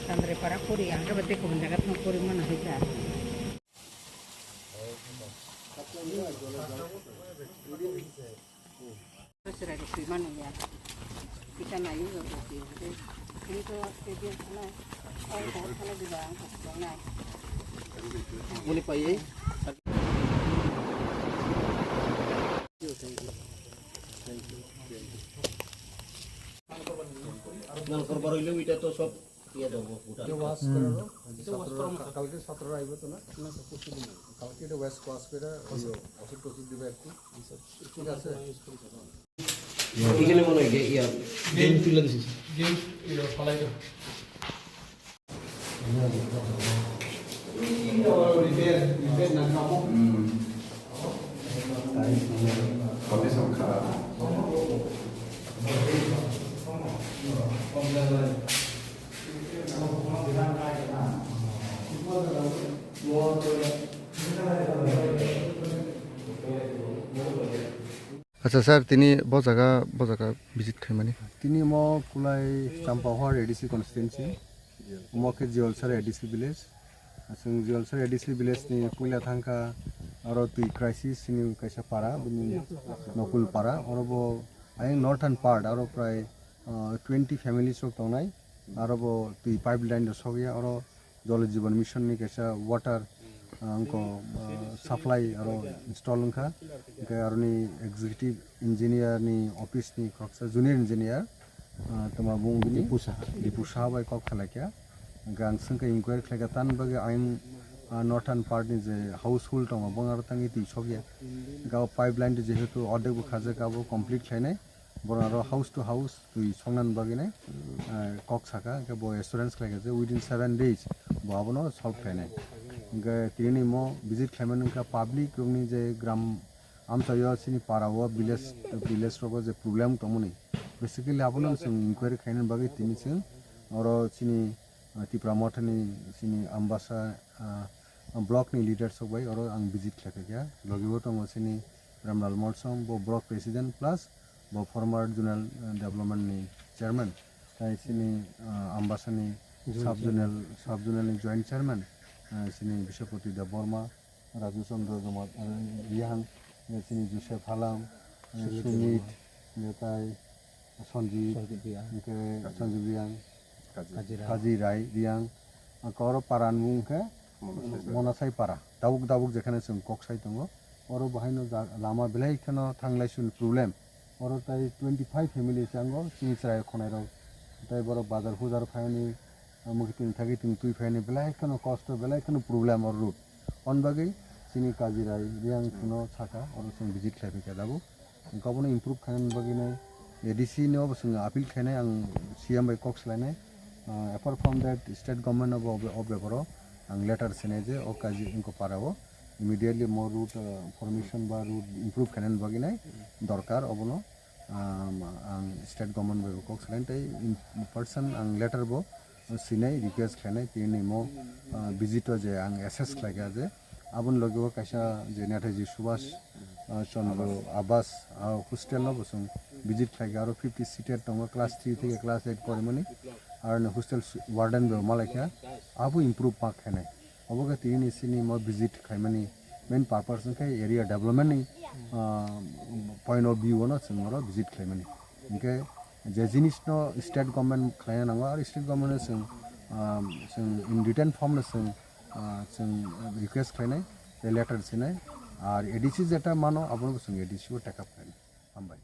Sandre para kuri ang kabate ko jagat mo kuri mo na hita. Sira ko piman ya. Kita na yun ko si. Dito stadium na. Ay ko sana di ba ang na. Muli pa ye. Nang korbar hইলো এটা তো সব ইয়া দেব পুরা এটা wash করে দাও এটা wash করো কালকে 17 আইবো তো না না পরশু দিন কালকে এটা ওয়াশ করে ওষুধ টষুধ দিবে একটু ঠিক আছে এখানে মনে হয় ইয়া গেম তুলে দিছিস গেম এটা ফলাই দাও রিপেয়ার না কামো Kopi sangka. আচ্ছা স্যার তিনি বজাগা ভিজিট খাইমানি তিনি ম কুলাই চাম্পাহার এডিসি কনস্টিটুয়েন্সি মকে জিওলসার এডিসি ভিলেজ जों जिवलसार एडिसि भिलेजनि पुइला थांखा आरो तुइ क्राइसिस नि काइसा पारा बिनि नकुल पारा आरो आइ नर्थार्न पार्ट आरो प्राय 20 फैमिलीज रक दंनाय आरो तुइ पाइपलाइन सगिया आरो जल जीवन मिशन नि काइसा वाटर अंको सप्लाई आरो इंस्टॉल अंखा के आरो नि एग्जीक्यूटिव इंजीनियर नि ऑफिस नि कक्सा जूनियर इंजीनियर तमा बुं बिनि दिपुसा बाय कक खलाकिया gang sengka inquiry khlaga tan bagi ain northern part ni je household tong bongar tangi ti sogya ga pipeline je hetu ordek bu khaje ka bo complete khlainai bonaro house to house tui songnan bagi nai kok saka ga bo assurance khlaga je within 7 days bo abono solve khlainai ga tini mo visit khlaiman ka public rungni je gram amsayo sini parawa village rogo je problem tomuni basically abono inquiry khlainan bagi tini sing oro sini Tipra Motani sini ambasa block ni leader sobai oro ang visit khlaka logibo tong sini Ramlal Morsom bo block president plus bo former zonal development ni chairman tai sini ambasa ni sub zonal ni joint chairman sini Bishopati Deborma Raju Chandra Jamat Yang sini Joseph Halam Sumit netai Sanjeev Yang Kaji Rai Riang Koro Paran Mungke Monasai Para Dabuk যেখানে जों Koksai tongo oro bahaino lama belai khano thanglai sun problem oro tai 25 family sango sinisrai khonai ro tai boro bazar huzar phaini mukitin thagi tin tui phaini belai khano cost belai khano problem or route on bagai sini Kaji Rai Riang khano chaka oro जों visit khlaibe ka dabu gabono improve khanan bagi nai ADC no जों appeal khainai ang CM by Cox lainai apart from that state government of Beboro ang letter seneje o kaji inko parabo immediately more route formation ba route improve kanen baginai dorkar obono ang state government be Cox line tai in person ang letter bo sinai request khanai tini mo visit je ang assess khlaga je abon logo kaisa je netaji subhash chandra abbas hostel no bosung visit khlaga aro 50 seater tongo class 3 থেকে class 8 korimani আর hostel warden বে Malaika Abu improve পাক খানাই অবগা তিনি সিনি ম visit খাইমানি main purpose খাই area development নি point of view ন जों visit খাইমানি ইনকে যে জিনিস ন স্টেট গভর্নমেন্ট খাইনা নাঙ্গো আর স্টেট গভর্নমেন্ট जों इन रिटर्न फर्म जों रिक्वेस्ट खाइनाय लेटार सिनाय আর এডিসি যেটা মানো আপনার সঙ্গে এডিসিও টেকআপ খাই আমবাই